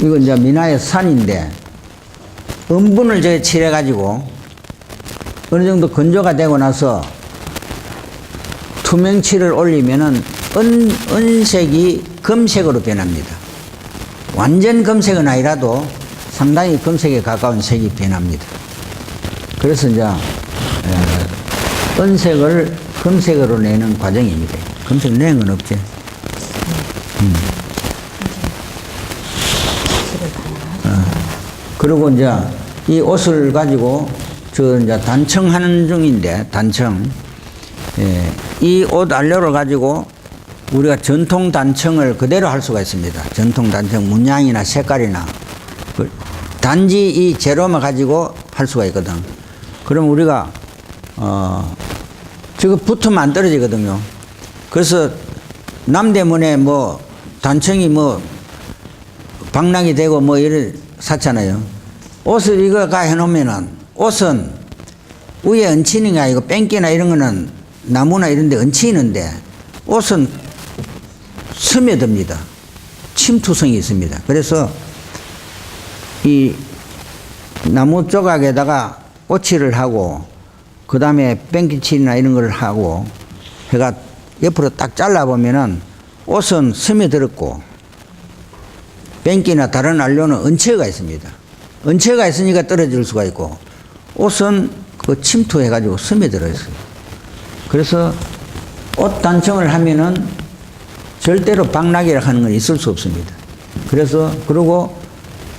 이거 이제 미나의 산인데 은분을 저기 칠해가지고 어느 정도 건조가 되고 나서 투명칠을 올리면은 은색이 금색으로 변합니다. 완전 금색은 아니라도 상당히 금색에 가까운 색이 변합니다. 그래서 이제 은색을 금색으로 내는 과정입니다. 금색 내는 건 없지. 그리고 이제 이 옷을 가지고 저 이제 단청하는 중인데 단청. 이 옷 안료를 가지고 우리가 전통 단청을 그대로 할 수가 있습니다. 전통 단청 문양이나 색깔이나 단지 이 재료만 가지고 할 수가 있거든. 그럼 우리가 저거 붙으면 안 떨어지거든요. 그래서 남대문에 뭐 단청이 뭐 방랑이 되고 뭐 이를 샀잖아요. 옷을 이거 가 해놓으면은 옷은 위에 얹히는 게 아니고 뺑기나 이런 거는 나무나 이런 데 얹히는데 옷은 스며듭니다. 침투성이 있습니다. 그래서 이 나무 조각에다가 오칠을 하고 그 다음에 뺑기칠이나 이런 걸 하고 해가 옆으로 딱 잘라보면은 옷은 스며들었고 뺑기나 다른 안료는 얹혀가 있습니다. 얹혀가 있으니까 떨어질 수가 있고 옷은 그 침투해가지고 스며들어 있어요. 그래서 옷 단청을 하면은 절대로 박락이라 하는 건 있을 수 없습니다. 그래서 그리고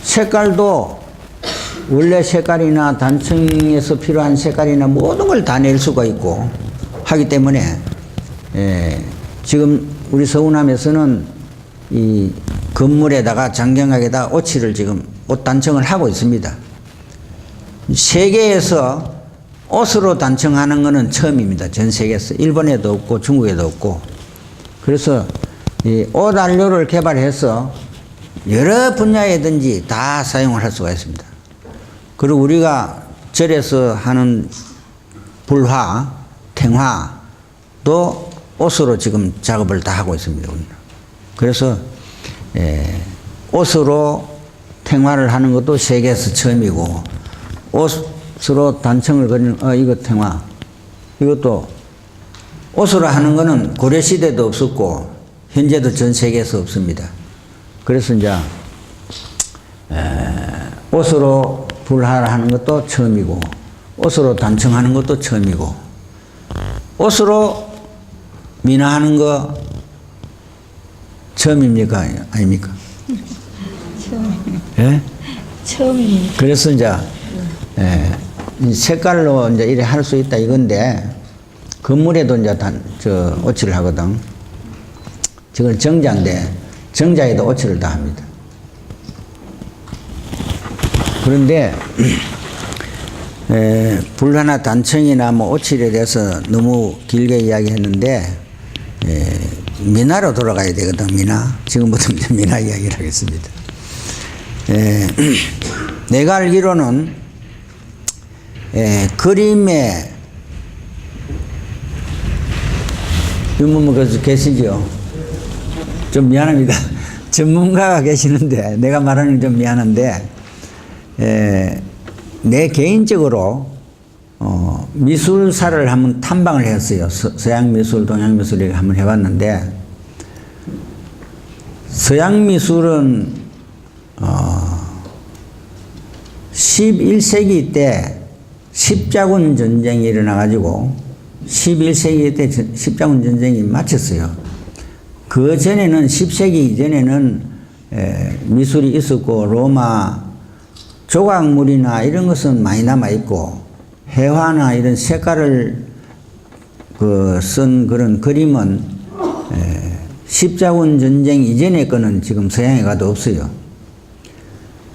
색깔도 원래 색깔이나 단청에서 필요한 색깔이나 모든 걸 다 낼 수가 있고 하기 때문에 지금 우리 서운함에서는 이 건물에다가 장경학에다 오칠을 지금 옷 단청을 하고 있습니다. 세계에서 옷으로 단청하는 것은 처음입니다. 전 세계에서. 일본에도 없고 중국에도 없고. 그래서 이 옷 안료를 개발해서 여러 분야에든지 다 사용을 할 수가 있습니다. 그리고 우리가 절에서 하는 불화, 탱화도 옷으로 지금 작업을 다 하고 있습니다. 우리는. 그래서 옷으로 탱화를 하는 것도 세계에서 처음이고 옷으로 단청을 그리는 이거 탱화 이것도 옷으로 하는 거는 고려시대도 없었고 현재도 전 세계에서 없습니다. 그래서 이제 옷으로 불화를 하는 것도 처음이고 옷으로 단청하는 것도 처음이고 옷으로 민화하는 거 처음입니까? 아닙니까? 예? 처음입니다. 그래서 이제 색깔로 이제 이래 할 수 있다 이건데 건물에도 이제 저 오칠을 하거든. 저걸 정자인데 정자에도 오칠을 다 합니다. 그런데 불화나 단청이나 뭐 오칠에 대해서 너무 길게 이야기했는데 민화로 돌아가야 되거든. 민화. 지금부터 이제 민화 이야기를 하겠습니다. 내가 알기로는 그림에 유무무 계시죠? 좀 미안합니다. 전문가가 계시는데 내가 말하는 게 좀 미안한데 내 개인적으로 미술사를 한번 탐방을 했어요. 서양 미술, 동양 미술 이렇게 한번 해봤는데 서양 미술은 11세기 때 십자군 전쟁이 일어나가지고 11세기 때 십자군 전쟁이 마쳤어요. 그 전에는 10세기 이전에는 미술이 있었고 로마 조각물이나 이런 것은 많이 남아있고 회화나 이런 색깔을 쓴 그런 그림은 십자군 전쟁 이전의 거는 지금 서양에 가도 없어요.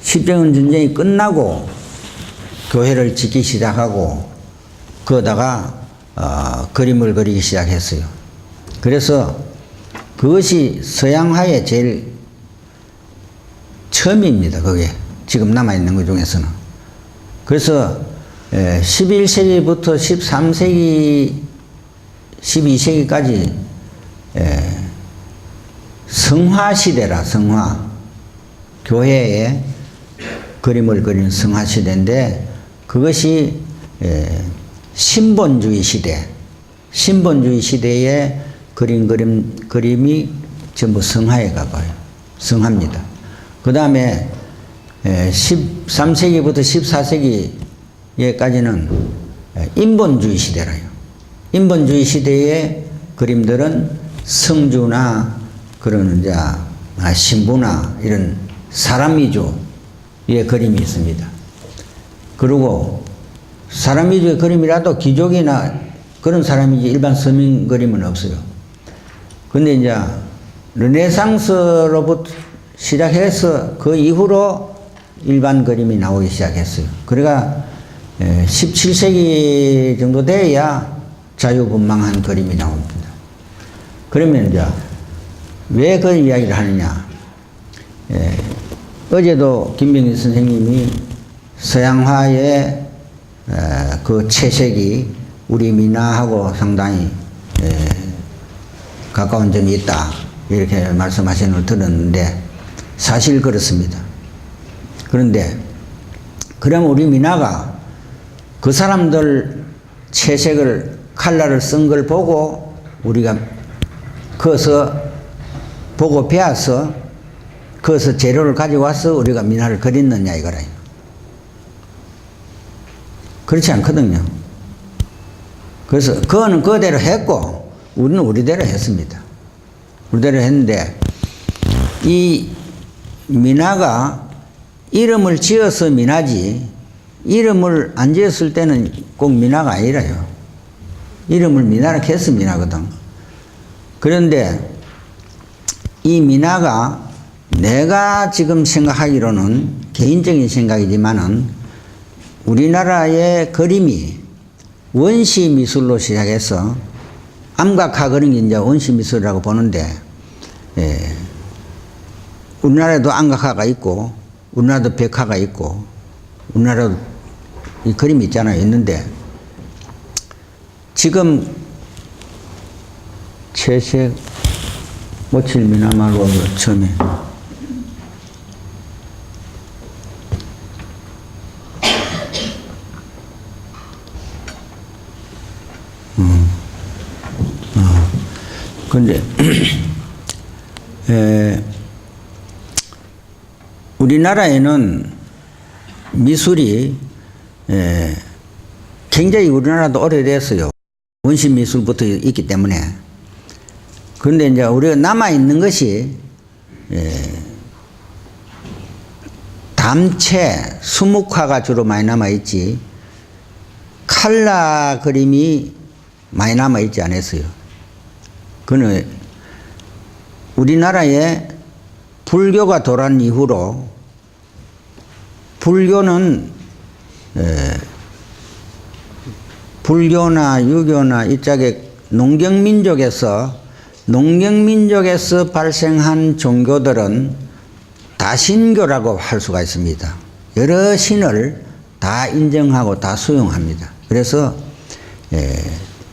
십자군 전쟁이 끝나고 교회를 짓기 시작하고 그러다가 그림을 그리기 시작했어요. 그래서 그것이 서양화의 제일 처음입니다. 그게 지금 남아있는 것 중에서는. 그래서 11세기부터 13세기, 12세기까지 성화시대라, 성화. 교회에 그림을 그리는 성화시대인데 그것이 신본주의 시대, 신본주의 시대에 그림이 전부 성화에 가봐요. 성화입니다. 그 다음에 13세기부터 14세기에까지는 인본주의 시대라요. 인본주의 시대의 그림들은 성주나 그런 이제 신부나 이런 사람 위주의 그림이 있습니다. 그리고 사람 위주의 그림이라도 귀족이나 그런 사람이지 일반 서민 그림은 없어요. 근데 이제 르네상스로부터 시작해서 그 이후로 일반 그림이 나오기 시작했어요. 그러니까 17세기 정도 돼야 자유분방한 그림이 나옵니다. 그러면 이제 왜 그 이야기를 하느냐? 어제도 김병희 선생님이 서양화의 그 채색이 우리 민화하고 상당히 가까운 점이 있다 이렇게 말씀하시는 걸 들었는데 사실 그렇습니다. 그런데 그럼 우리 민화가 그 사람들 채색을 칼라를 쓴 걸 보고 우리가 거기서 보고 배워서 거기서 재료를 가지고 와서 우리가 민화를 그렸느냐 이거라. 그렇지 않거든요. 그래서 그거는 그대로 했고 우리는 우리대로 했습니다. 우리대로 했는데 이 민화가 이름을 지어서 민화지 이름을 안 지었을 때는 꼭 민화가 아니라요. 이름을 민화라 해서 민화거든. 그런데 이 민화가 내가 지금 생각하기로는 개인적인 생각이지만은 우리나라의 그림이 원시 미술로 시작해서 암각화 그런 게 이제 원시 미술이라고 보는데 우리나라에도 암각화가 있고 우리나라도 벽화가 있고 우리나라도 이 그림이 있잖아요. 있는데 지금 채색 모칠 민화 말고 처음에 근데 우리나라에는 미술이 굉장히 우리나라도 오래됐어요. 원시 미술부터 있기 때문에. 그런데 이제 우리가 남아있는 것이 담채, 수묵화가 주로 많이 남아있지 칼라 그림이 많이 남아있지 않았어요. 그는 우리나라에 불교가 도란 이후로 불교는 불교나 유교나 이쪽에 농경민족에서 발생한 종교들은 다신교라고 할 수가 있습니다. 여러 신을 다 인정하고 다 수용합니다. 그래서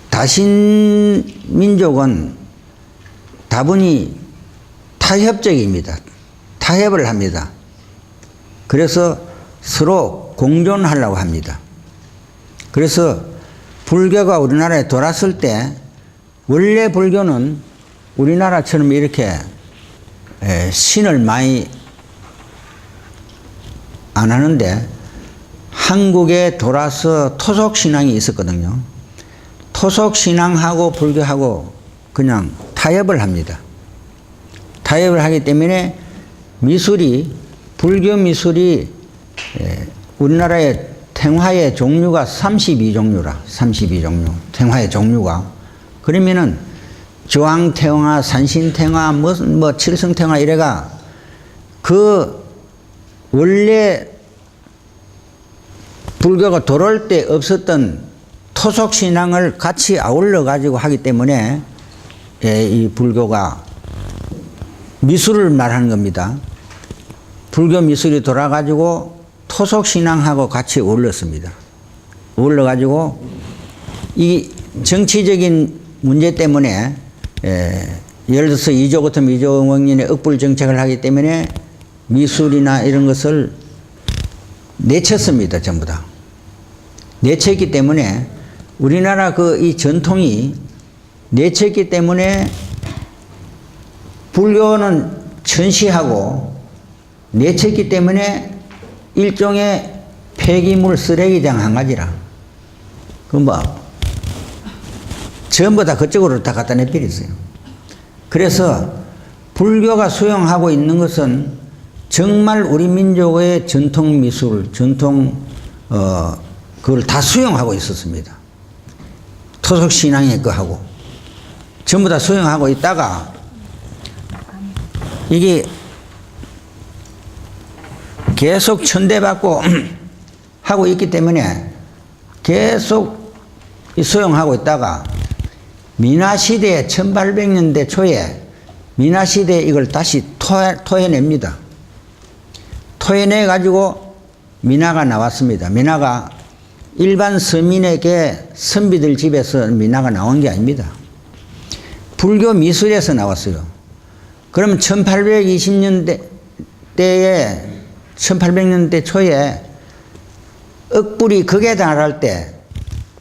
다신민족은 다분히 타협적입니다. 타협을 합니다. 그래서 서로 공존하려고 합니다. 그래서 불교가 우리나라에 돌았을 때 원래 불교는 우리나라처럼 이렇게 신을 많이 안 하는데 한국에 돌아서 토속신앙이 있었거든요. 토속신앙하고 불교하고 그냥 타협을 합니다. 타협을 하기 때문에 미술이 불교 미술이 우리나라의 탱화의 종류가 32종류라 32종류 탱화의 종류가 그러면은 조항탱화, 산신탱화, 뭐 칠성탱화 이래가 그 원래 불교가 돌아올 때 없었던 토속 신앙을 같이 아울러 가지고 하기 때문에 이 불교가 미술을 말하는 겁니다. 불교 미술이 돌아가지고 토속 신앙하고 같이 어울렸습니다. 어울려 가지고 이 정치적인 문제 때문에 예를 들어서 이조 같은 이조원인의 억불 정책을 하기 때문에 미술이나 이런 것을 내쳤습니다. 전부 다. 내쳤기 때문에 우리나라 이 전통이 내쳤기 때문에 불교는 천시하고 내쳤기 때문에 일종의 폐기물 쓰레기장 한 가지라. 전부 다 그쪽으로 다 갖다 내버렸어요. 그래서 불교가 수용하고 있는 것은 정말 우리 민족의 전통 미술, 그걸 다 수용하고 있었습니다. 토속 신앙의 거하고 전부 다 수용하고 있다가 이게 계속 천대받고 하고 있기 때문에 계속 수용하고 있다가 민화시대 1800년대 초에 민화시대에 이걸 다시 토해냅니다. 토해내 가지고 민화가 나왔습니다. 민화가 일반 서민에게 선비들 집에서 민화가 나온 게 아닙니다. 불교 미술에서 나왔어요. 그러면 1820년대 초에 억불이 극에 달할 때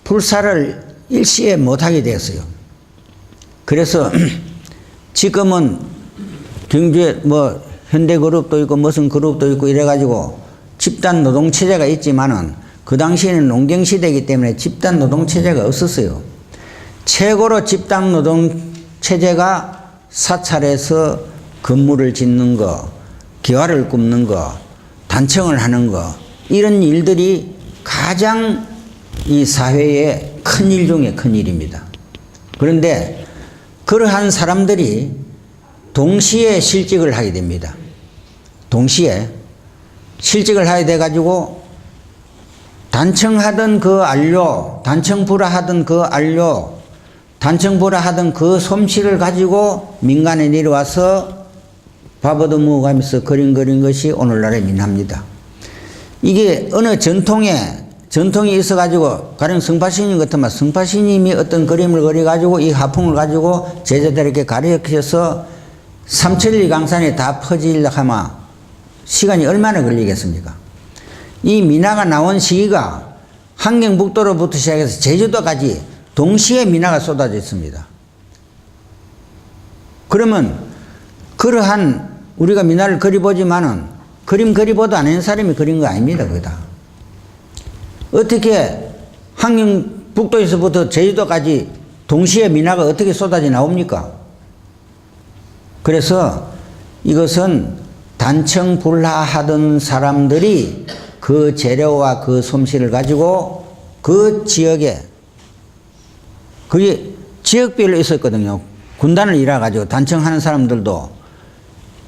불사를 일시에 못하게 되었어요. 그래서 지금은 경주에 현대그룹도 있고 무슨 그룹도 있고 이래가지고 집단 노동체제가 있지만은 그 당시에는 농경시대이기 때문에 집단 노동체제가 없었어요. 최고로 집단 노동체제가 사찰에서 건물을 짓는 거, 기와를 굽는 거, 단청을 하는 거, 이런 일들이 가장 이 사회의 큰일 중에 큰일입니다. 그런데 그러한 사람들이 동시에 실직을 하게 됩니다. 동시에 실직을 하게 돼가지고 단청하던 그 안료, 단청부라 하던 그 안료, 단청부라 하던 그 솜씨를 가지고 민간에 내려와서 밥 얻어먹으면서 그린 것이 오늘날의 민화입니다. 이게 어느 전통이 있어가지고, 가령 성파스님 같으면 성파스님이 어떤 그림을 그려가지고 이 화풍을 가지고 제자들에게 가르쳐서 삼천리 강산에 다 퍼지려고 하면 시간이 얼마나 걸리겠습니까? 이 민화가 나온 시기가 함경북도로부터 시작해서 제주도까지 동시에 민화가 쏟아져 있습니다. 그러면 그러한 우리가 민화를 그려보지만은 그림 그리보도 안 하는 사람이 그린 거 아닙니다. 그다. 어떻게 함경북도에서부터 제주도까지 동시에 민화가 어떻게 쏟아져 나옵니까? 그래서 이것은 단청불화하던 사람들이 그 재료와 그 솜씨를 가지고 그 지역에, 그게 지역별로 있었거든요. 군단을 이뤄가지고 단청하는 사람들도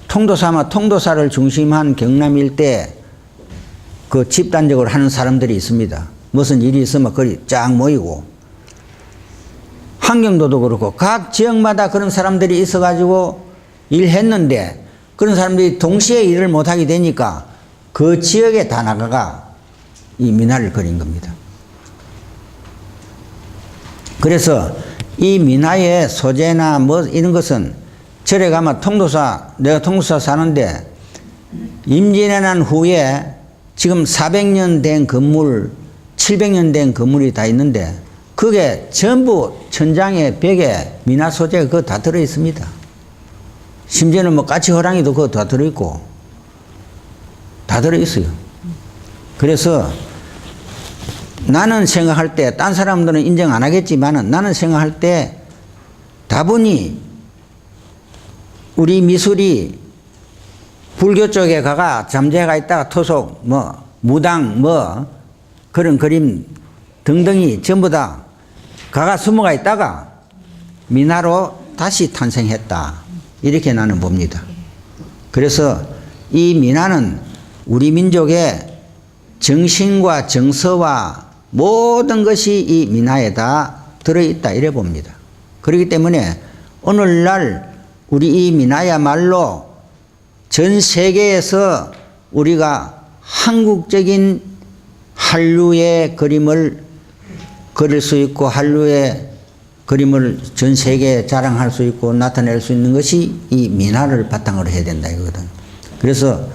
통도사를 중심한 경남 일대 그 집단적으로 하는 사람들이 있습니다. 무슨 일이 있으면 거기 쫙 모이고, 함경도도 그렇고 각 지역마다 그런 사람들이 있어가지고 일했는데, 그런 사람들이 동시에 일을 못하게 되니까 그 지역에 다 나가가 이 민화를 그린 겁니다. 그래서 이 민화의 소재나 이런 것은 절에 가면 내가 통도사 사는데 임진왜란 난 후에 지금 400년 된 건물, 700년 된 건물이 다 있는데 그게 전부 천장에 벽에 민화 소재가 그거 다 들어 있습니다. 심지어는 까치 호랑이도 그거 다 들어 있고 다 들어 있어요. 그래서 나는 생각할 때, 딴 사람들은 인정 안 하겠지만은 나는 생각할 때 다분히 우리 미술이 불교 쪽에 가가 잠재가 있다가 토속, 무당, 그런 그림 등등이 전부 다 가가 숨어가 있다가 민화로 다시 탄생했다. 이렇게 나는 봅니다. 그래서 이 민화는 우리 민족의 정신과 정서와 모든 것이 이 민화에 다 들어있다 이래 봅니다. 그렇기 때문에 오늘날 우리 이 민화야말로 전 세계에서 우리가 한국적인 한류의 그림을 그릴 수 있고 한류의 그림을 전 세계에 자랑할 수 있고 나타낼 수 있는 것이 이 민화를 바탕으로 해야 된다 이거거든. 그래서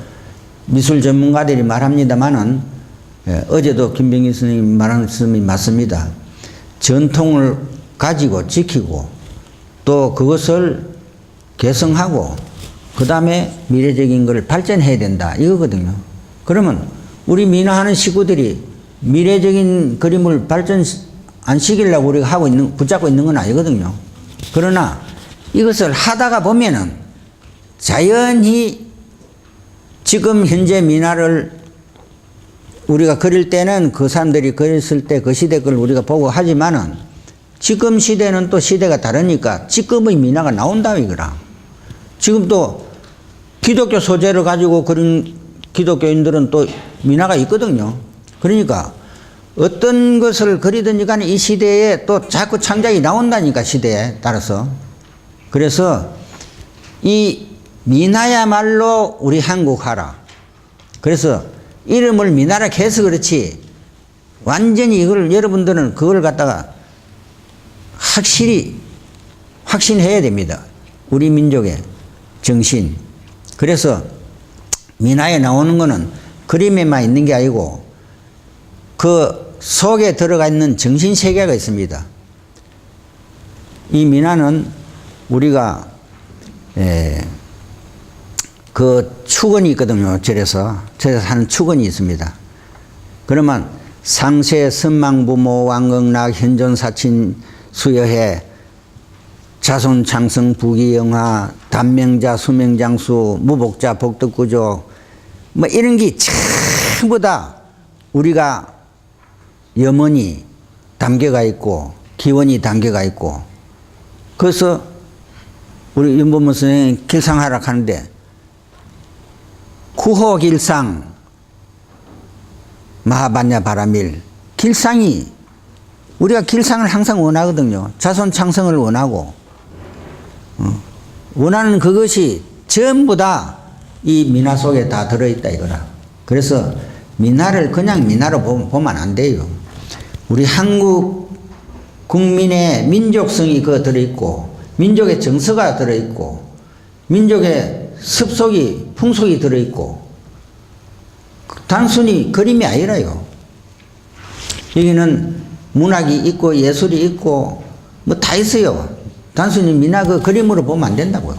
미술 전문가들이 말합니다마는 어제도 김병희 선생님이 말한 말씀이 맞습니다. 전통을 가지고 지키고 또 그것을 개성하고 그 다음에 미래적인 걸 발전해야 된다 이거거든요. 그러면 우리 민화하는 식구들이 미래적인 그림을 발전 안 시키려고 우리가 하고 있는, 붙잡고 있는 건 아니거든요. 그러나 이것을 하다가 보면은 자연히 지금 현재 민화를 우리가 그릴 때는 그 사람들이 그렸을 때 그 시대 걸 우리가 보고 하지만은 지금 시대는 또 시대가 다르니까 지금의 민화가 나온다 이거라. 지금 또 기독교 소재를 가지고 그린 기독교인들은 또 민화가 있거든요. 그러니까 어떤 것을 그리든지 간에 이 시대에 또 자꾸 창작이 나온다니까 시대에 따라서. 그래서 이 민화야말로 우리 한국화라. 그래서 이름을 민화라 해서 그렇지 완전히 이걸 여러분들은 그걸 갖다가 확실히 확신해야 됩니다. 우리 민족의 정신. 그래서 민화에 나오는 거는 그림에만 있는 게 아니고 그 속에 들어가 있는 정신세계가 있습니다. 이 민화는 우리가 그 축원이 있거든요. 절에서 하는 축원이 있습니다. 그러면 상세, 선망부모, 왕극락, 현존사친, 수여해, 자손창성, 부귀영화, 단명자, 수명장수, 무복자, 복덕구조 뭐 이런 게 전부 다 우리가 염원이 담겨가 있고 기원이 담겨가 있고 그래서 우리 윤보문 선생님 길상하락 하는데 구호길상 마하반야 바라밀 길상이 우리가 길상을 항상 원하거든요. 자손창성을 원하고 원하는 그것이 전부 다 이 민화 속에 다 들어있다 이거라. 그래서 민화를 그냥 민화로 보면 안 돼요. 우리 한국 국민의 민족성이 그 들어있고 민족의 정서가 들어있고 민족의 습속이 풍속이 들어있고 단순히 그림이 아니라요. 여기는 문학이 있고 예술이 있고 뭐 다 있어요. 단순히 민화 그 그림으로 보면 안 된다고요.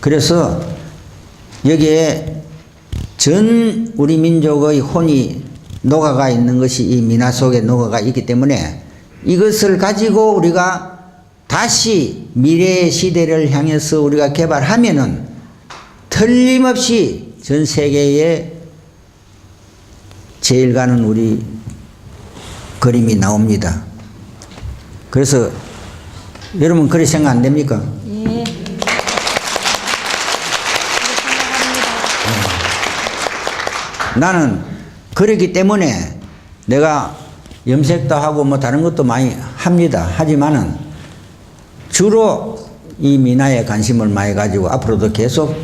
그래서 여기에 전 우리 민족의 혼이 녹아가 있는 것이 이 민화 속에 녹아가 있기 때문에 이것을 가지고 우리가 다시 미래의 시대를 향해서 우리가 개발하면은 틀림없이 전 세계에 제일 가는 우리 그림이 나옵니다. 그래서 여러분 그렇게 생각 안 됩니까? 예. 나는 그렇기 때문에 내가 염색도 하고 뭐 다른 것도 많이 합니다. 하지만은 주로 이 민화에 관심을 많이 가지고 앞으로도 계속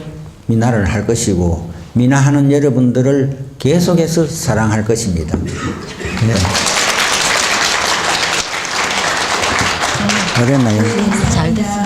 민화를 할 것이고 민화하는 여러분들을 계속해서 사랑할 것입니다. 네. 그랬나요? 잘 됐습니다.